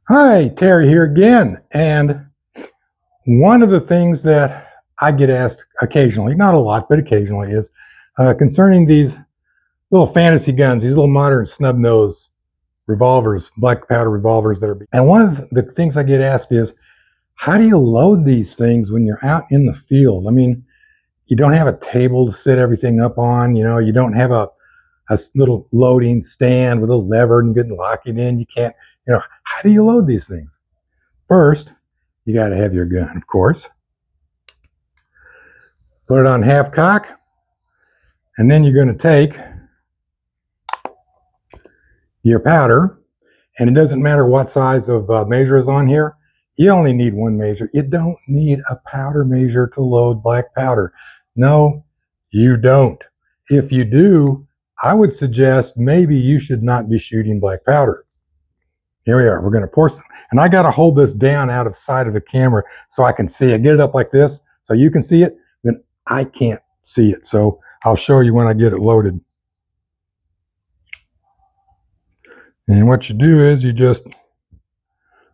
Hi, Terry here again. And one of the things that I get asked occasionally, not a lot, but occasionally, is concerning these little fantasy guns, these little modern snub nose revolvers, black powder revolvers that are. And one of the things I get asked is, how do you load these things when you're out in the field? I mean, you don't have a table to sit everything up on. You don't have a little loading stand with a lever and you can lock it in. You can't. How do you load these things? First, you got to have your gun, of course. Put it on half cock, and then you're going to take your powder, and it doesn't matter what size of measure is on here. You only need one measure. You don't need a powder measure to load black powder. No, you don't. If you do, I would suggest maybe you should not be shooting black powder. Here we are. We're going to pour some. And I got to hold this down out of sight of the camera so I can see it. Get it up like this so you can see it. Then I can't see it. So I'll show you when I get it loaded. And what you do is you just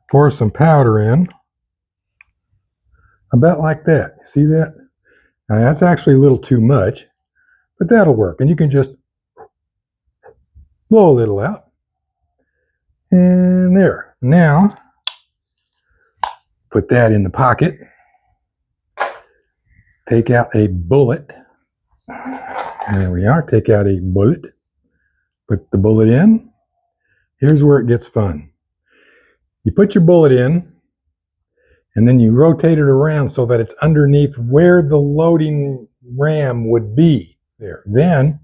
pour some powder in. About like that. You see that? Now that's actually a little too much, but that'll work. And you can just blow a little out. And there. Now, put that in the pocket. Take out a bullet. There we are. Take out a bullet. Put the bullet in. Here's where it gets fun. You put your bullet in, and then you rotate it around so that it's underneath where the loading ram would be. There. Then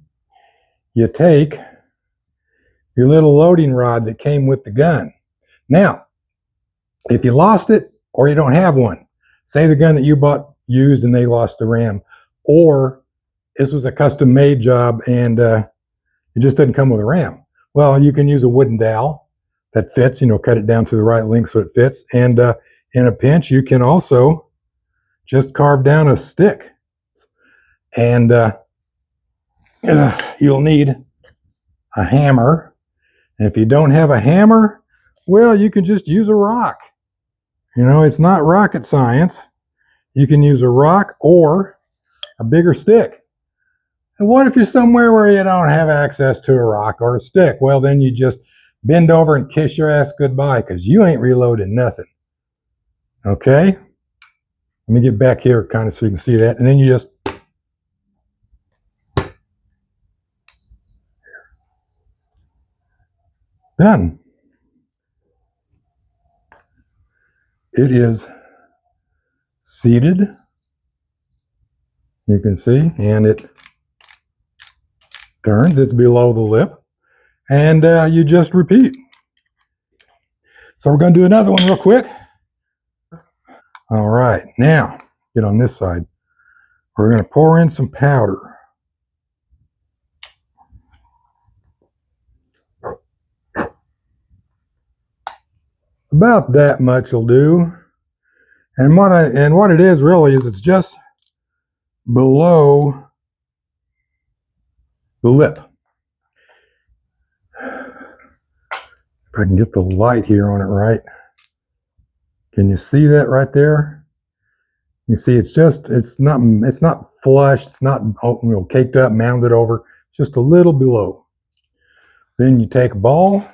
you take your little loading rod that came with the gun. Now, if you lost it or you don't have one, say the gun that you bought used and they lost the ram, or this was a custom made job and it just didn't come with a ram. Well, you can use a wooden dowel that fits, cut it down to the right length so it fits. And in a pinch, you can also just carve down a stick. And you'll need a hammer. And if you don't have a hammer, well, you can just use a rock. It's not rocket science. You can use a rock or a bigger stick. And what if you're somewhere where you don't have access to a rock or a stick? Well, then you just bend over and kiss your ass goodbye because you ain't reloading nothing. Okay? Let me get back here kind of so you can see that. And then you just done. It is seated. You can see, and it turns. It's below the lip. And you just repeat. So we're going to do another one real quick. All right. Now, get on this side. We're going to pour in some powder. About that much will do. And what it is really is it's just below the lip. If I can get the light here on it right. Can you see that right there? You see, it's not flush. It's not caked up, mounded over. It's just a little below. Then you take a ball.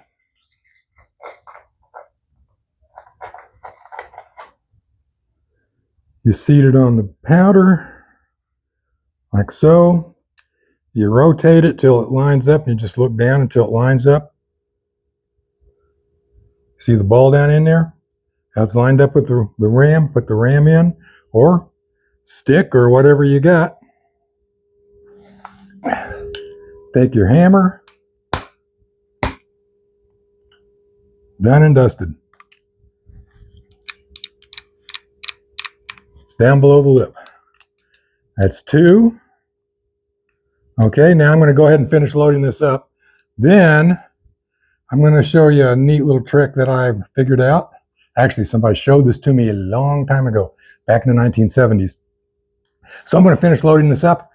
You seat it on the powder, like so. You rotate it till it lines up. You just look down until it lines up. See the ball down in there? How it's lined up with the ram. Put the ram in, or stick, or whatever you got. Take your hammer. Done and dusted. It's down below the lip. That's 2. Okay, now I'm going to go ahead and finish loading this up. Then I'm going to show you a neat little trick that I figured out. Actually, somebody showed this to me a long time ago, back in the 1970s. So I'm going to finish loading this up,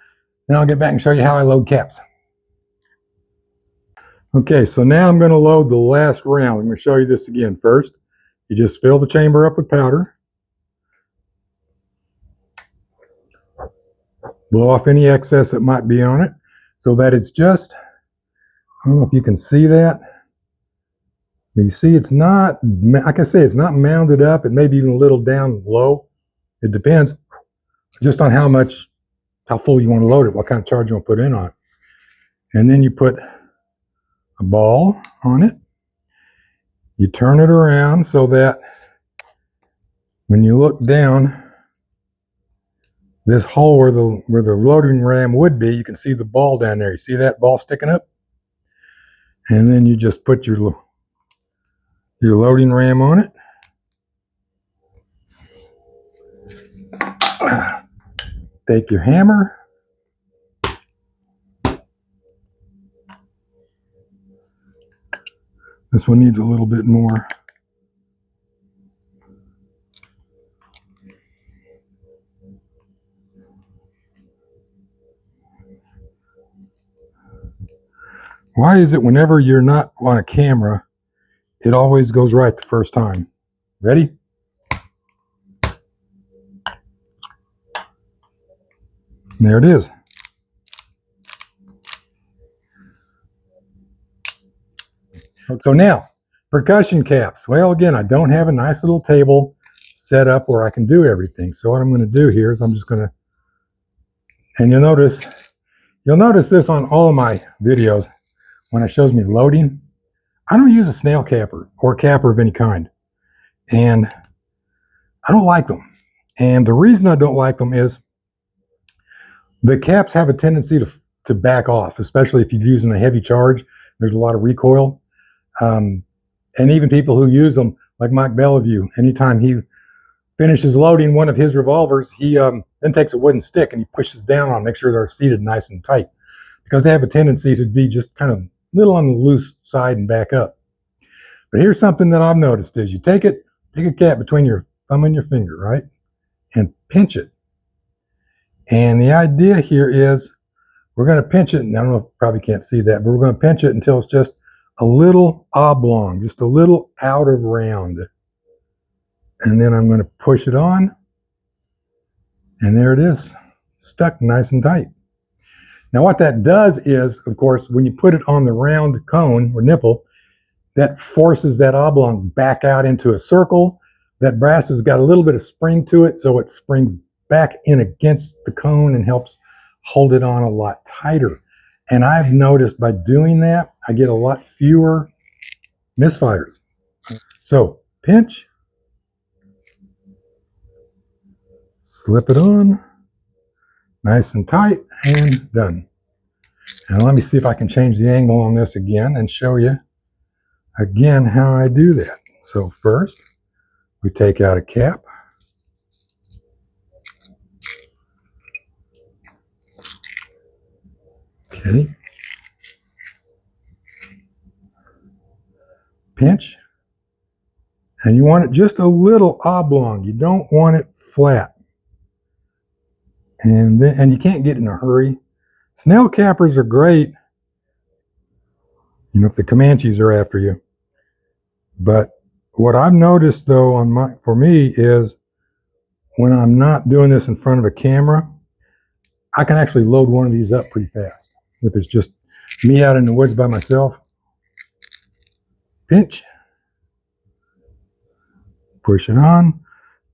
then I'll get back and show you how I load caps. Okay, so now I'm going to load the last round. I'm going to show you this again first. You just fill the chamber up with powder. Blow off any excess that might be on it so that it's just, I don't know if you can see that. You see it's not, like I say, it's not mounded up. It may be even a little down low. It depends just on how full you want to load it, what kind of charge you want to put in on it. And then you put a ball on it. You turn it around so that when you look down this hole where the loading ram would be, you can see the ball down there. You see that ball sticking up? And then you just put your loading ram on it. Take your hammer. This one needs a little bit more. Why is it whenever you're not on a camera, it always goes right the first time? Ready? There it is. So now, percussion caps. Well, again, I don't have a nice little table set up where I can do everything. So what I'm going to do here is I'm just going to, and you'll notice this on all of my videos when it shows me loading. I don't use a snail capper or capper of any kind. And I don't like them. And the reason I don't like them is the caps have a tendency to back off, especially if you're using a heavy charge. There's a lot of recoil. And even people who use them, like Mike Bellevue, anytime he finishes loading one of his revolvers, he then takes a wooden stick and he pushes down on, make sure they're seated nice and tight, because they have a tendency to be just kind of a little on the loose side and back up. But here's something that I've noticed is you take a cap between your thumb and your finger, right? And pinch it. And the idea here is we're going to pinch it, and I don't know if you probably can't see that, but we're going to pinch it until it's just a little oblong, just a little out of round. And then I'm going to push it on, and there it is, stuck nice and tight. Now what that does is, of course, when you put it on the round cone or nipple, that forces that oblong back out into a circle. That brass has got a little bit of spring to it, so it springs back in against the cone and helps hold it on a lot tighter. And I've noticed by doing that, I get a lot fewer misfires. So pinch, slip it on, nice and tight, and done. Now let me see if I can change the angle on this again and show you again how I do that. So first, we take out a cap. Okay. Pinch. And you want it just a little oblong. You don't want it flat. And you can't get in a hurry. Snail cappers are great, if the Comanches are after you. But what I've noticed though for me is when I'm not doing this in front of a camera, I can actually load one of these up pretty fast. If it's just me out in the woods by myself, pinch, push it on,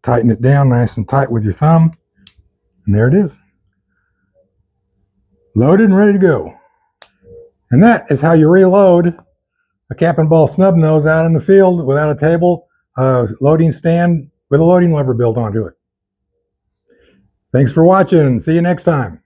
tighten it down nice and tight with your thumb, and there it is. Loaded and ready to go. And that is how you reload a cap and ball snub nose out in the field without a table, loading stand with a loading lever built onto it. Thanks for watching. See you next time.